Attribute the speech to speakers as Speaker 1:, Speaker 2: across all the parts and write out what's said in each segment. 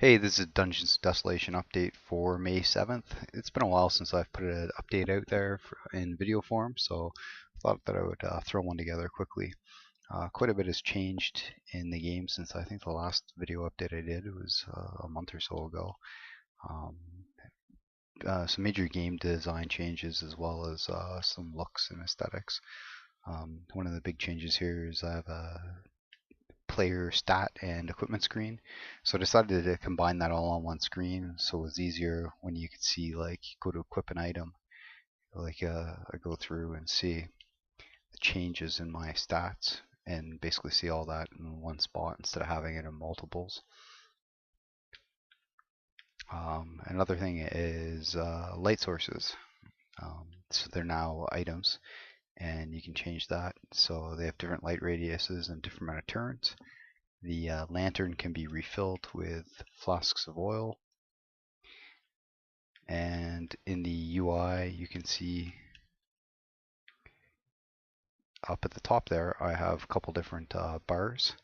Speaker 1: Hey, this is Dungeons Desolation update for May 7th. It's been a while since I've put an update out there in video form, so I thought that I would throw one together quickly. Quite a bit has changed in the game since I think the last video update I did was a month or so ago. Um, some major game design changes as well as some looks and aesthetics. One of the big changes here is I have a player stat and equipment screen. So I decided to combine that all on one screen so it was easier when you could see, like, go to equip an item, like I go through and see the changes in my stats and basically see all that in one spot instead of having it in multiples. Another thing is light sources. So they're now items and you can change that so they have different light radiuses and different amount of turns. The lantern can be refilled with flasks of oil, and in the UI you can see up at the top there I have a couple different bars.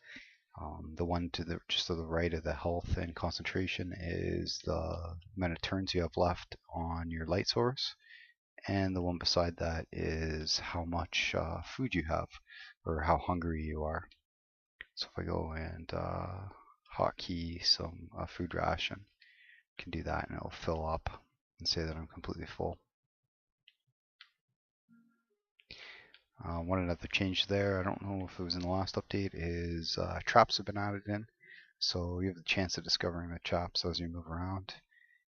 Speaker 1: The one to the just to the right of the health and concentration is the amount of turns you have left on your light source, and the one beside that is how much food you have or how hungry you are. So if I go and hotkey some food ration, can do that and it'll fill up and say that I'm completely full. One another change there, I don't know if it was in the last update, is traps have been added in. So you have the chance of discovering the traps as you move around.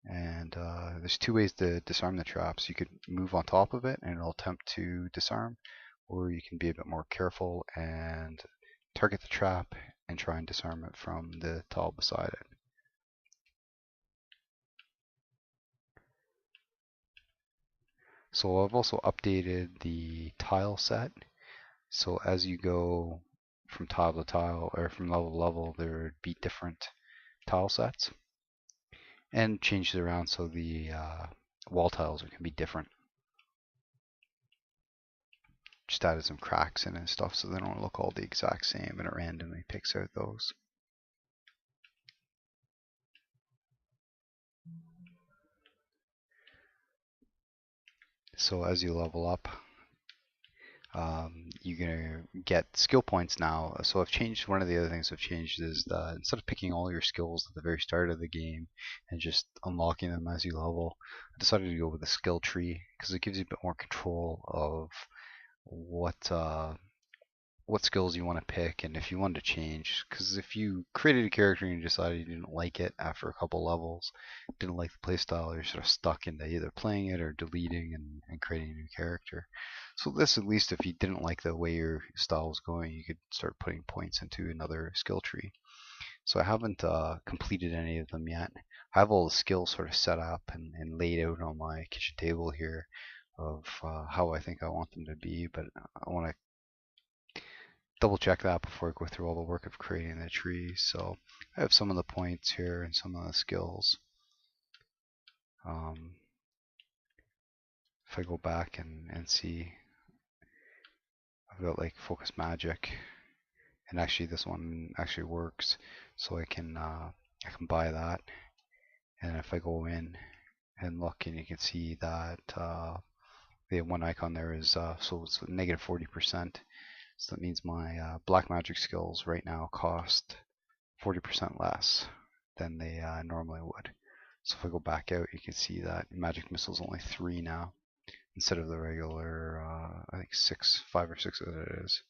Speaker 1: And there's two ways to disarm the traps. You could move on top of it and it'll attempt to disarm, or you can be a bit more careful and target the trap and try and disarm it from the tile beside it. So I've also updated the tile set. So as you go from tile to tile or from level to level, there would be different tile sets, and changed it around so the wall tiles can be different. Just added some cracks in and stuff so they don't look all the exact same, and it randomly picks out those. So as you level up, you're gonna get skill points now. So I've changed, one of the other things I've changed is that instead of picking all your skills at the very start of the game and just unlocking them as you level, I decided to go with a skill tree because it gives you a bit more control of what skills you want to pick and if you want to change. Because if you created a character and you decided you didn't like it after a couple levels, didn't like the playstyle, you're sort of stuck into either playing it or deleting and creating a new character. So this, at least if you didn't like the way your style was going, you could start putting points into another skill tree. So I haven't completed any of them yet. I have all the skills sort of set up and laid out on my kitchen table here of how I think I want them to be, but I want to double check that before I go through all the work of creating the tree. So I have some of the points here and some of the skills. Um, if I go back and see, I've got like focus magic, and actually this one actually works, so I can buy that. And if I go in and look, and you can see that the one icon there is so it's negative 40%. So that means my black magic skills right now cost 40% less than they normally would. So if I go back out, you can see that magic missile's only 3 now instead of the regular, I think 6, 5 or 6 that it is.